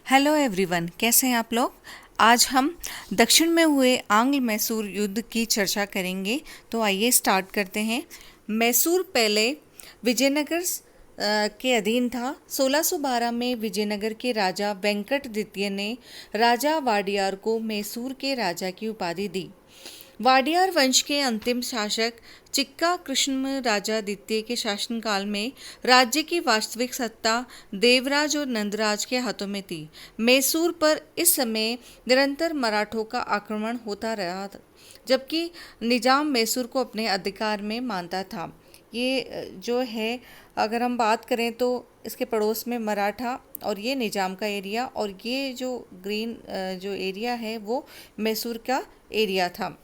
Hello everyone, कैसे हैं आप लोग। आज हम दक्षिण में हुए आंग्ल मैसूर युद्ध की चर्चा करेंगे। तो आइए स्टार्ट करते हैं। मैसूर पहले विजयनगर के अधीन था। 1612 में विजयनगर के राजा वेंकट द्वितीय ने राजा वाडियार को मैसूर के राजा की उपाधि दी। वाडियार वंश के अंतिम शासक चिक्का कृष्ण राजा द्वितीय के शासनकाल में राज्य की वास्तविक सत्ता देवराज और नंदराज के हाथों में थी। मैसूर पर इस समय निरंतर मराठों का आक्रमण होता रहा था, जबकि निजाम मैसूर को अपने अधिकार में मानता था। ये जो है, अगर हम बात करें तो इसके पड़ोस में मराठा और ये निजाम का एरिया, और ये जो ग्रीन जो एरिया है वो मैसूर का एरिया था।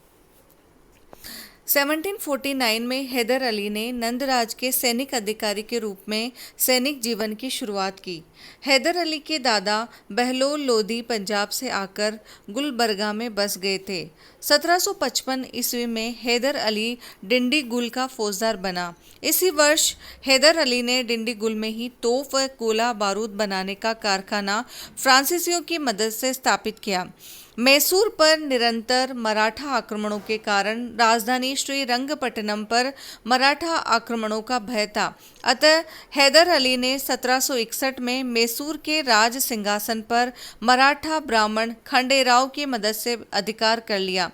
1749 में हैदर अली ने नंदराज के सैनिक अधिकारी के रूप में सैनिक जीवन की शुरुआत की। हैदर अली के दादा बहलोल लोधी पंजाब से आकर गुलबर्गा में बस गए थे। 1755 ईस्वी में हैदर अली डिंडीगुल का फौजदार बना। इसी वर्ष हैदर अली ने डिंडीगुल में ही तोप व गोला बारूद बनाने का कारखाना फ्रांसीसियों की मदद से स्थापित किया। मैसूर पर निरंतर मराठा आक्रमणों के कारण राजधानी श्रीरंगपट्टनम पर मराठा आक्रमणों का भय था। अतः हैदर अली ने 1761 में मैसूर के राज सिंहासन पर मराठा ब्राह्मण खंडेराव की मदद से अधिकार कर लिया।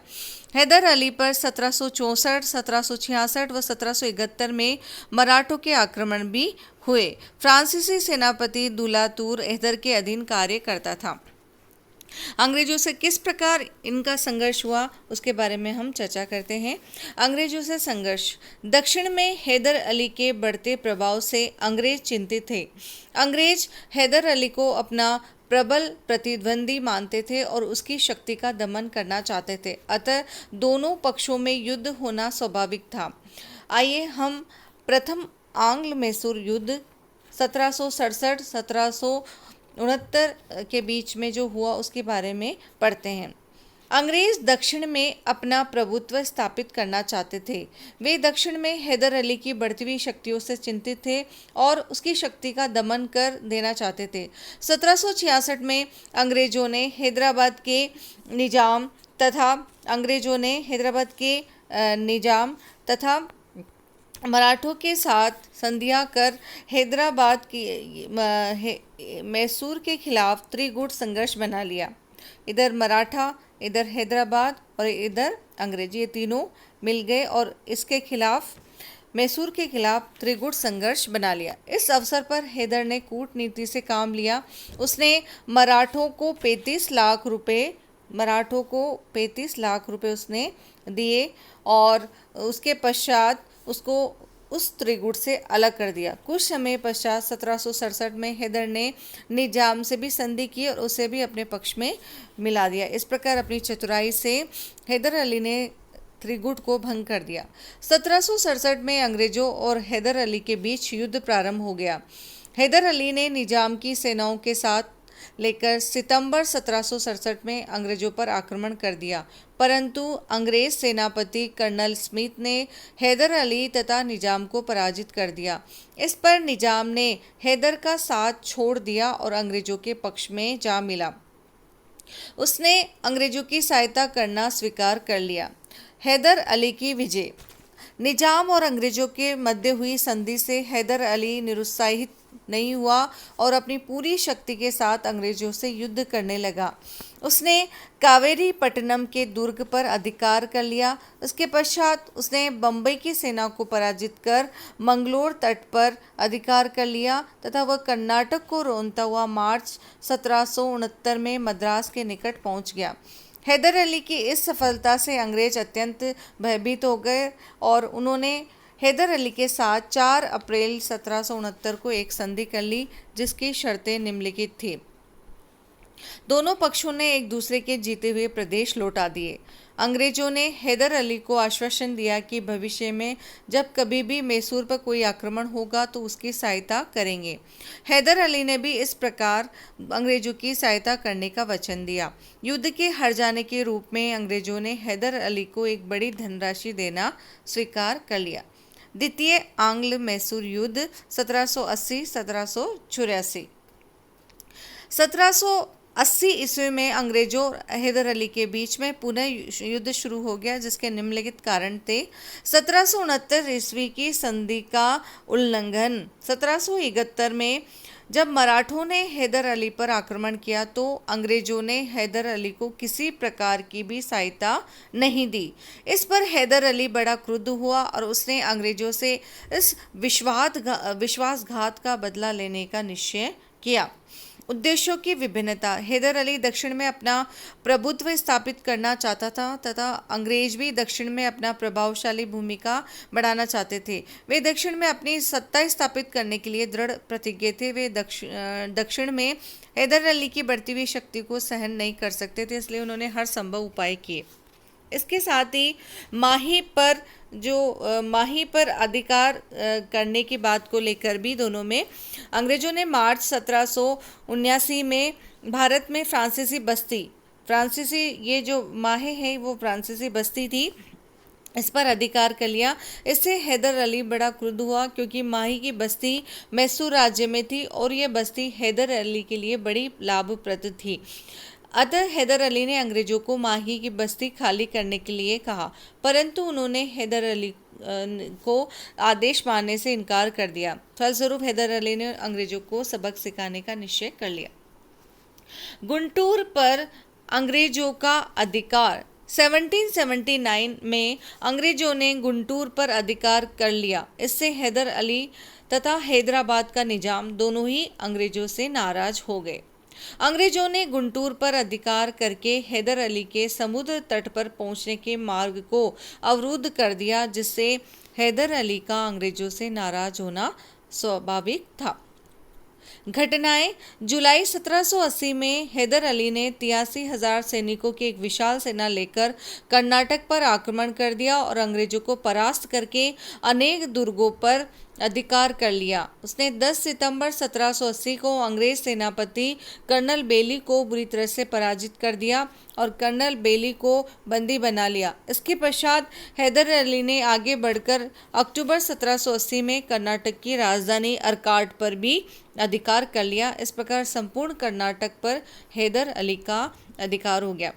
हैदर अली पर 1764, 1766 व 1771 में मराठों के आक्रमण भी हुए। फ्रांसीसी सेनापति दुलातूर हैदर के अधीन कार्य करता था। अंग्रेजों से किस प्रकार इनका संघर्ष हुआ उसके बारे में हम चर्चा करते हैं। अंग्रेजों से संघर्ष। दक्षिण में हैदर अली के बढ़ते प्रभाव से अंग्रेज चिंतित थे। अंग्रेज हैदर अली को अपना प्रबल प्रतिद्वंदी मानते थे और उसकी शक्ति का दमन करना चाहते थे। अतः दोनों पक्षों में युद्ध होना स्वाभाविक था। आइए हम प्रथम आंग्ल मैसूर युद्ध 1767-1769 के बीच में जो हुआ उसके बारे में पढ़ते हैं। अंग्रेज दक्षिण में अपना प्रभुत्व स्थापित करना चाहते थे। वे दक्षिण में हैदर अली की बढ़ती हुई शक्तियों से चिंतित थे और उसकी शक्ति का दमन कर देना चाहते थे। 1766 में अंग्रेजों ने हैदराबाद के निजाम तथा मराठों के साथ संधियां कर हैदराबाद की मैसूर के खिलाफ त्रिगुट संघर्ष बना लिया। इधर मराठा, इधर हैदराबाद और इधर अंग्रेज, ये तीनों मिल गए और इसके खिलाफ मैसूर के खिलाफ त्रिगुट संघर्ष बना लिया। इस अवसर पर हैदर ने कूटनीति से काम लिया। उसने मराठों को 35 लाख रुपए उसने दिए और उसके पश्चात उसको उस त्रिगुट से अलग कर दिया। कुछ समय पश्चात 1767 में हैदर ने निजाम से भी संधि की और उसे भी अपने पक्ष में मिला दिया। इस प्रकार अपनी चतुराई से हैदर अली ने त्रिगुट को भंग कर दिया। 1767 में अंग्रेजों और हैदर अली के बीच युद्ध प्रारंभ हो गया। हैदर अली ने निजाम की सेनाओं के साथ लेकर सितंबर 1767 में अंग्रेजों पर आक्रमण कर दिया, परंतु अंग्रेज सेनापति कर्नल स्मिथ ने हैदर अली तथा निजाम को पराजित कर दिया। इस पर निजाम ने हैदर का साथ छोड़ दिया और अंग्रेजों के पक्ष में जा मिला। उसने अंग्रेजों की सहायता करना स्वीकार कर लिया। हैदर अली की विजय। निजाम और अंग्रेजों के मध्य हुई संधि से हैदर अली निरुत्साहित नहीं हुआ और अपनी पूरी शक्ति के साथ अंग्रेजों से युद्ध करने लगा। उसने कावेरी पट्टनम के दुर्ग पर अधिकार कर लिया। उसके पश्चात उसने बम्बई की सेना को पराजित कर मंगलोर तट पर अधिकार कर लिया तथा वह कर्नाटक को रोंदता हुआ मार्च 1769 में मद्रास के निकट पहुंच गया। हैदर अली की इस सफलता से अंग्रेज अत्यंत भयभीत हो गए और उन्होंने हैदर अली के साथ 4 अप्रैल 1769 को एक संधि कर ली, जिसकी शर्तें निम्नलिखित थी। दोनों पक्षों ने एक दूसरे के जीते हुए प्रदेश लौटा दिए। अंग्रेजों ने हैदर अली को आश्वासन दिया कि भविष्य में जब कभी भी मैसूर पर कोई आक्रमण होगा तो उसकी सहायता करेंगे। हैदर अली ने भी इस प्रकार अंग्रेजों की सहायता करने का वचन दिया। युद्ध के हार जाने के रूप में अंग्रेजों ने हैदर अली को एक बड़ी धनराशि देना स्वीकार कर लिया। द्वितीय आंग्ल मैसूर युद्ध 1780-1784। 1780 ईस्वी में अंग्रेजों और हैदर अली के बीच में पुनः युद्ध शुरू हो गया, जिसके निम्नलिखित कारण थे। 1769 ईस्वी की संधि का उल्लंघन। 1771 में जब मराठों ने हैदर अली पर आक्रमण किया तो अंग्रेजों ने हैदर अली को किसी प्रकार की भी सहायता नहीं दी। इस पर हैदर अली बड़ा क्रुद्ध हुआ और उसने अंग्रेजों से इस विश्वासघात का बदला लेने का निश्चय किया। उद्देश्यों की विभिन्नता। हैदर अली दक्षिण में अपना प्रभुत्व स्थापित करना चाहता था तथा अंग्रेज भी दक्षिण में अपना प्रभावशाली भूमिका बढ़ाना चाहते थे। वे दक्षिण में अपनी सत्ता स्थापित करने के लिए दृढ़ प्रतिज्ञ थे। वे दक्षिण में हैदर अली की बढ़ती हुई शक्ति को सहन नहीं कर सकते थे, इसलिए उन्होंने हर संभव उपाय किए। इसके साथ ही माही पर अधिकार करने की बात को लेकर भी दोनों में अंग्रेजों ने मार्च 1779 में भारत में ये जो माहे है वो फ्रांसीसी बस्ती थी, इस पर अधिकार कर लिया। इससे हैदर अली बड़ा क्रुद्ध हुआ क्योंकि माही की बस्ती मैसूर राज्य में थी और यह बस्ती हैदर अली के लिए बड़ी लाभप्रद थी। अतः हैदर अली ने अंग्रेजों को माही की बस्ती खाली करने के लिए कहा, परंतु उन्होंने हैदर अली को आदेश मानने से इनकार कर दिया। फलस्वरूप हैदर अली ने अंग्रेजों को सबक सिखाने का निश्चय कर लिया। गुंटूर पर अंग्रेजों का अधिकार। 1779 में अंग्रेजों ने गुंटूर पर अधिकार कर लिया। इससे हैदर अली तथा हैदराबाद का निजाम दोनों ही अंग्रेजों से नाराज हो गए। अंग्रेजों ने गुंटूर पर अधिकार करके हैदर अली के समुद्र तट पर पहुंचने के मार्ग को अवरुद्ध कर दिया, जिससे हैदर अली का अंग्रेजों से नाराज होना स्वाभाविक था। घटनाएं। जुलाई 1780 में हैदर अली ने 83,000 सैनिकों की एक विशाल सेना लेकर कर्नाटक पर आक्रमण कर दिया और अंग्रेजों को परास्त करके अनेक दुर्गों पर अधिकार कर लिया। उसने 10 सितंबर 1780 को अंग्रेज सेनापति कर्नल बेली को बुरी तरह से पराजित कर दिया और कर्नल बेली को बंदी बना लिया। इसके पश्चात हैदर अली ने आगे बढ़कर अक्टूबर 1780 में कर्नाटक की राजधानी अर्काट पर भी अधिकार कर लिया। इस प्रकार संपूर्ण कर्नाटक पर हैदर अली का अधिकार हो गया।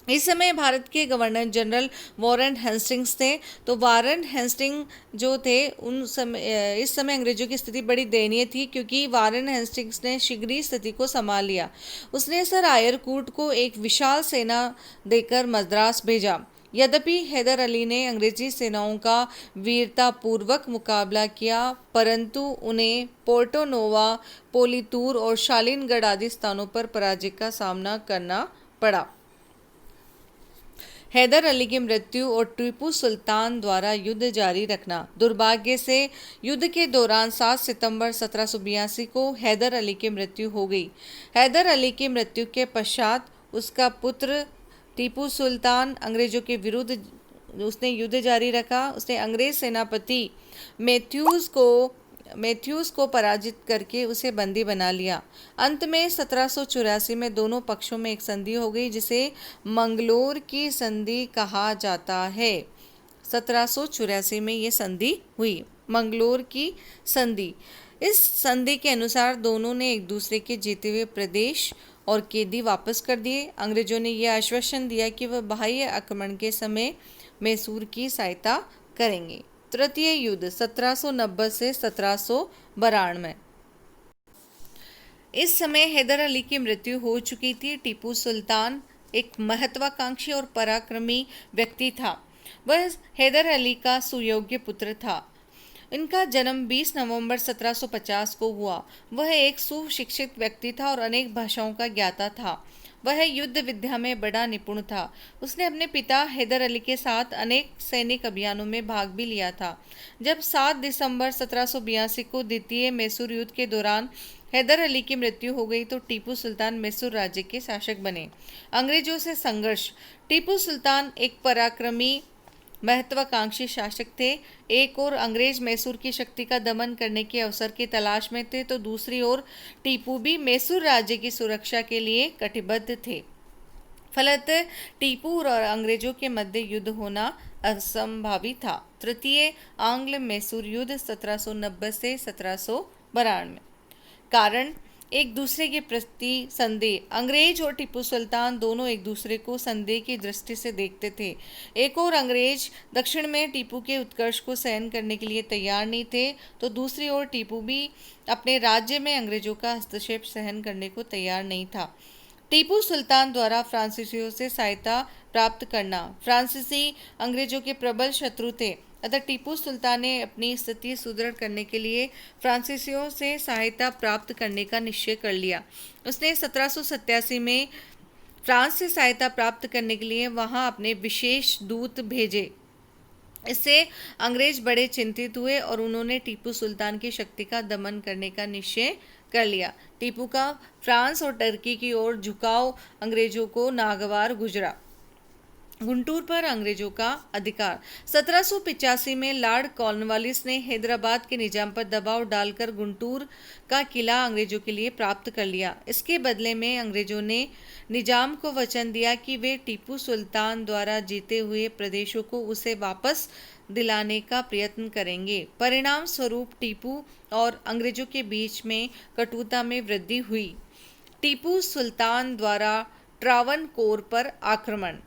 इस समय भारत के गवर्नर जनरल वॉरेन हेस्टिंग्स थे। तो वॉरेन हेस्टिंग जो थे इस समय अंग्रेजों की स्थिति बड़ी दयनीय थी, क्योंकि वॉरेन हेस्टिंग्स ने शीघ्र ही स्थिति को संभाल लिया। उसने सर आयरकूट को एक विशाल सेना देकर मद्रास भेजा। यद्यपि हैदर अली ने अंग्रेजी सेनाओं का वीरतापूर्वक मुकाबला किया, परंतु उन्हें पोर्टो नोवा, पोलितूर और शालीनगढ़ आदि स्थानों पर पराजय का सामना करना पड़ा। हैदर अली की मृत्यु और टीपू सुल्तान द्वारा युद्ध जारी रखना। दुर्भाग्य से युद्ध के दौरान 7 सितंबर 1782 को हैदर अली की मृत्यु हो गई। हैदर अली की मृत्यु के पश्चात उसका पुत्र टीपू सुल्तान अंग्रेजों के विरुद्ध उसने युद्ध जारी रखा। उसने अंग्रेज सेनापति मैथ्यूज को पराजित करके उसे बंदी बना लिया। अंत में 1784 में दोनों पक्षों में एक संधि हो गई, जिसे मंगलोर की संधि कहा जाता है। 1784 में ये संधि हुई, मंगलोर की संधि। इस संधि के अनुसार दोनों ने एक दूसरे के जीते हुए प्रदेश और कैदी वापस कर दिए। अंग्रेजों ने यह आश्वासन दिया कि वह बाह्य आक्रमण के समय मैसूर की सहायता करेंगे। तृतीय युद्ध 1790 से 1792। इस समय हैदर अली की मृत्यु हो चुकी थी। टीपू सुल्तान एक महत्वाकांक्षी और पराक्रमी व्यक्ति था। वह हैदर अली का सुयोग्य पुत्र था। इनका जन्म 20 नवंबर 1750 को हुआ। वह एक सुशिक्षित व्यक्ति था और अनेक भाषाओं का ज्ञाता था। वह युद्ध विद्या में बड़ा निपुण था। उसने अपने पिता हैदर अली के साथ अनेक सैनिक अभियानों में भाग भी लिया था। जब 7 दिसंबर 1782 को द्वितीय मैसूर युद्ध के दौरान हैदर अली की मृत्यु हो गई तो टीपू सुल्तान मैसूर राज्य के शासक बने। अंग्रेजों से संघर्ष। टीपू सुल्तान एक पराक्रमी महत्वाकांक्षी शासक थे। एक ओर अंग्रेज मैसूर की शक्ति का दमन करने के अवसर की तलाश में थे, तो दूसरी ओर टीपू भी मैसूर राज्य की सुरक्षा के लिए कटिबद्ध थे। फलतः टीपू और अंग्रेजों के मध्य युद्ध होना असंभावी था। तृतीय आंग्ल मैसूर युद्ध 1790 से 1792। कारण एक दूसरे के प्रति संदेह। अंग्रेज और टीपू सुल्तान दोनों एक दूसरे को संदेह की दृष्टि से देखते थे। एक और अंग्रेज दक्षिण में टीपू के उत्कर्ष को सहन करने के लिए तैयार नहीं थे, तो दूसरी ओर टीपू भी अपने राज्य में अंग्रेजों का हस्तक्षेप सहन करने को तैयार नहीं था। टीपू सुल्तान द्वारा फ्रांसीसियों से सहायता प्राप्त करना। फ्रांसीसी अंग्रेजों के प्रबल शत्रु थे, अतः टीपू सुल्तान ने अपनी स्थिति सुदृढ़ करने के लिए फ्रांसीसियों से सहायता प्राप्त करने का निश्चय कर लिया। उसने 1787 में फ्रांस से सहायता प्राप्त करने के लिए वहां अपने विशेष दूत भेजे। इससे अंग्रेज बड़े चिंतित हुए और उन्होंने टीपू सुल्तान की शक्ति का दमन करने का निश्चय कर लिया। टीपू का फ्रांस और टर्की की ओर झुकाव अंग्रेजों को नागवार गुजरा। गुंटूर पर अंग्रेजों का अधिकार। 1785 में लॉर्ड कॉर्नवालिस ने हैदराबाद के निजाम पर दबाव डालकर गुंटूर का किला अंग्रेजों के लिए प्राप्त कर लिया। इसके बदले में अंग्रेजों ने निजाम को वचन दिया कि वे टीपू सुल्तान द्वारा जीते हुए प्रदेशों को उसे वापस दिलाने का प्रयत्न करेंगे। परिणाम स्वरूप टीपू और अंग्रेजों के बीच में कटुता में वृद्धि हुई। टीपू सुल्तान द्वारा ट्रावनकोर पर आक्रमण।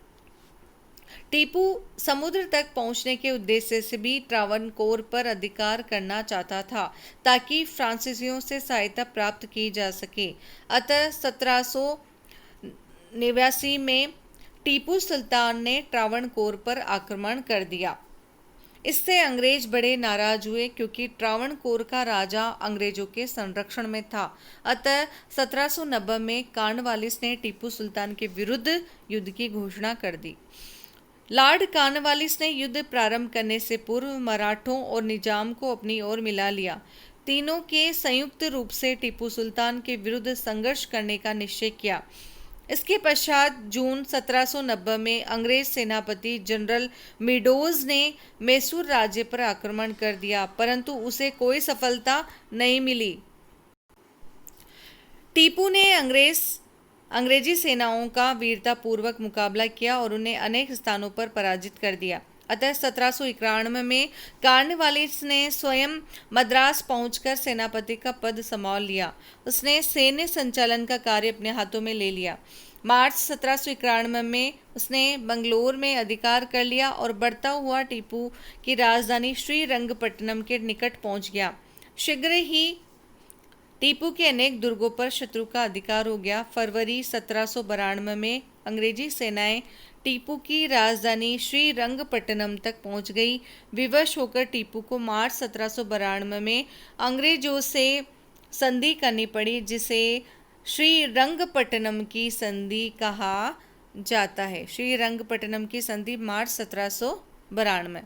टीपू समुद्र तक पहुंचने के उद्देश्य से भी ट्रावनकोर पर अधिकार करना चाहता था, ताकि फ्रांसीसियों से सहायता प्राप्त की जा सके। अतः 1789 में टीपू सुल्तान ने ट्रावनकोर पर आक्रमण कर दिया। इससे अंग्रेज बड़े नाराज हुए, क्योंकि ट्रावनकोर का राजा अंग्रेजों के संरक्षण में था। अतः 1790 में कॉर्नवालिस ने टीपू सुल्तान के विरुद्ध युद्ध की घोषणा कर दी। लॉर्ड कॉर्नवालिस ने युद्ध प्रारंभ करने से पूर्व मराठों और निजाम को अपनी ओर मिला लिया। तीनों के संयुक्त रूप से टीपू सुल्तान के विरुद्ध संघर्ष करने का निश्चय किया। इसके पश्चात जून 1790 में अंग्रेज सेनापति जनरल मीडोज ने मैसूर राज्य पर आक्रमण कर दिया, परंतु उसे कोई सफलता नहीं मिली। टीपू ने अंग्रेजी सेनाओं का वीरतापूर्वक मुकाबला किया और उन्हें अनेक स्थानों पर पराजित कर दिया। अतः 1791 में कॉर्नवालिस ने स्वयं मद्रास पहुंचकर सेनापति का पद संभाल लिया। उसने सैन्य संचालन का कार्य अपने हाथों में ले लिया। मार्च 1791 में उसने बंगलोर में अधिकार कर लिया और बढ़ता हुआ टीपू की राजधानी श्रीरंगपट्टनम के निकट पहुंच गया। शीघ्र ही टीपू के अनेक दुर्गों पर शत्रु का अधिकार हो गया। फरवरी 1792 में अंग्रेजी सेनाएं टीपू की राजधानी श्रीरंगपट्टनम तक पहुंच गई। विवश होकर टीपू को मार्च 1792 में अंग्रेजों से संधि करनी पड़ी, जिसे श्रीरंगपट्टनम की संधि कहा जाता है। श्रीरंगपट्टनम की संधि मार्च 1792।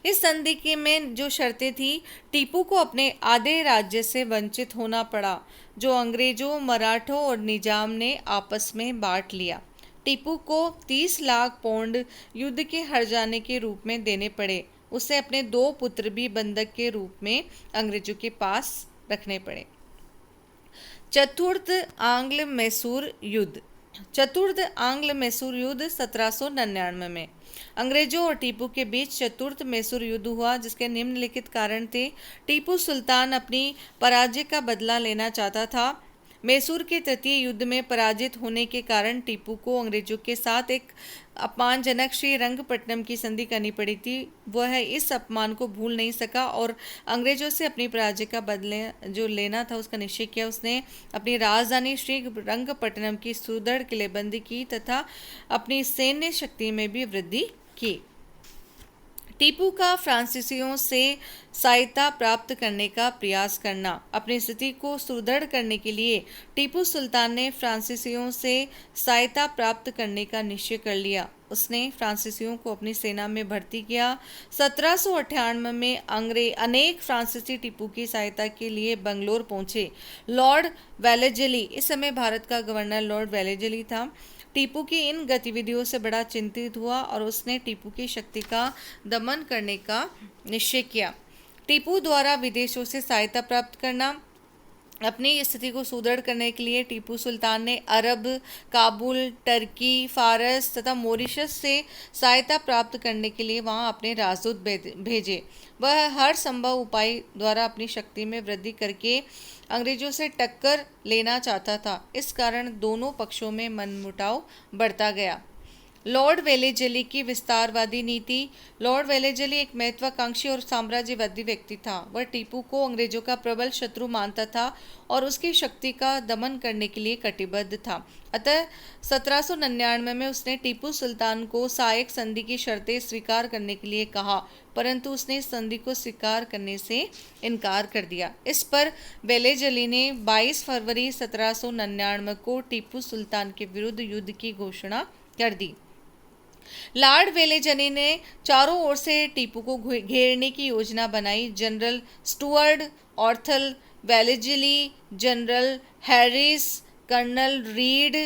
इस संधि के में जो शर्तें थी, टीपू को अपने आधे राज्य से वंचित होना पड़ा, जो अंग्रेजों, मराठों और निजाम ने आपस में बांट लिया। टीपू को 30 लाख पौंड युद्ध के हर जाने के रूप में देने पड़े। उसे अपने 2 पुत्र भी बंधक के रूप में अंग्रेजों के पास रखने पड़े। चतुर्थ आंग्ल मैसूर युद्ध। चतुर्थ आंग्ल मैसूर युद्ध 1799 में अंग्रेजों और टीपू के बीच चतुर्थ मैसूर युद्ध हुआ, जिसके निम्नलिखित कारण थे। टीपू सुल्तान अपनी पराजय का बदला लेना चाहता था। मैसूर के तृतीय युद्ध में पराजित होने के कारण टीपू को अंग्रेजों के साथ एक अपमानजनक श्रीरंगपट्टनम की संधि करनी पड़ी थी। वह इस अपमान को भूल नहीं सका और अंग्रेजों से अपनी पराजय का बदले जो लेना था उसका निश्चय किया। उसने अपनी राजधानी श्रीरंगपट्टनम की सुदृढ़ किलेबंदी की तथा अपनी सैन्य शक्ति में भी वृद्धि की। टीपू का फ्रांसीसियों से सहायता प्राप्त करने का प्रयास करना। अपनी स्थिति को सुदृढ़ करने के लिए टीपू सुल्तान ने फ्रांसीसियों से सहायता प्राप्त करने का निश्चय कर लिया। उसने फ्रांसीसियों को अपनी सेना में भर्ती किया। 1798 में अनेक फ्रांसीसी टीपू की सहायता के लिए बंगलोर पहुंचे। लॉर्ड वेलेजली, इस समय भारत का गवर्नर लॉर्ड वेलेजली था, टीपू की इन गतिविधियों से बड़ा चिंतित हुआ और उसने टीपू की शक्ति का दमन करने का निश्चय किया। टीपू द्वारा विदेशों से सहायता प्राप्त करना। अपनी स्थिति को सुदृढ़ करने के लिए टीपू सुल्तान ने अरब, काबुल, टर्की, फारस तथा मॉरिशस से सहायता प्राप्त करने के लिए वहां अपने राजदूत भेजे। वह हर संभव उपाय द्वारा अपनी शक्ति में वृद्धि करके अंग्रेजों से टक्कर लेना चाहता था। इस कारण दोनों पक्षों में मनमुटाव बढ़ता गया। लॉर्ड वेलेजली की विस्तारवादी नीति। लॉर्ड वेलेजली एक महत्वाकांक्षी और साम्राज्यवादी व्यक्ति था। वह टीपू को अंग्रेजों का प्रबल शत्रु मानता था और उसकी शक्ति का दमन करने के लिए कटिबद्ध था। अतः 1799 में उसने टीपू सुल्तान को सायक संधि की शर्तें स्वीकार करने के लिए कहा, परंतु उसने इस संधि को स्वीकार करने से इनकार कर दिया। इस पर वेलेजली ने 22 फरवरी 1799 को टीपू सुल्तान के विरुद्ध युद्ध की घोषणा कर दी। लॉर्ड वेलेजली ने चारों ओर से टीपू को घेरने की योजना बनाई। General Stuart, Arthur Wellesley, general Harris, colonel Reid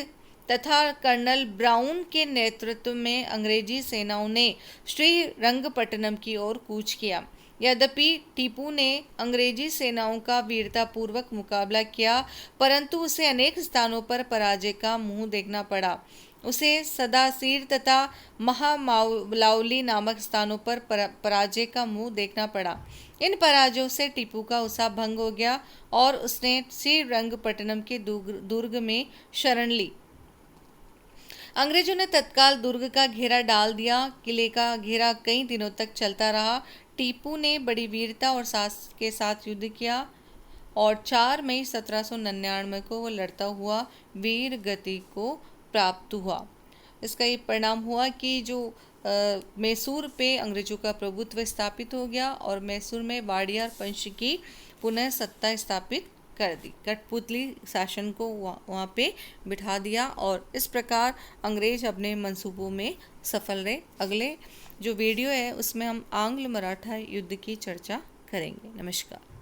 तथा कर्नल ब्राउन के नेतृत्व में अंग्रेजी सेनाओं ने श्रीरंगपट्टनम की ओर कूच किया। यद्यपि टीपू ने अंग्रेजी सेनाओं का वीरतापूर्वक मुकाबला किया, परंतु उसे अनेक स्थानों पर पराजय का मुंह देखना पड़ा। उसे सदासीर तथा महामावली नामक स्थानों पर पराजय का मुंह देखना पड़ा। इन पराजयों से टीपू का उत्साह भंग हो गया और उसने श्रीरंगपट्टनम के दुर्ग में शरण ली। अंग्रेजों ने तत्काल दुर्ग का घेरा डाल दिया। किले का घेरा कई दिनों तक चलता रहा। टीपू ने बड़ी वीरता और साहस के साथ युद्ध किया और 4 मई 1799 को वो लड़ता हुआ वीर गति को प्राप्त हुआ। इसका ये परिणाम हुआ कि जो मैसूर पे अंग्रेजों का प्रभुत्व स्थापित हो गया और मैसूर में वाडियार वंश की पुनः सत्ता स्थापित कर दी। कठपुतली शासन को वहाँ पे बिठा दिया और इस प्रकार अंग्रेज अपने मंसूबों में सफल रहे। अगले जो वीडियो है उसमें हम आंग्ल मराठा युद्ध की चर्चा करेंगे। नमस्कार।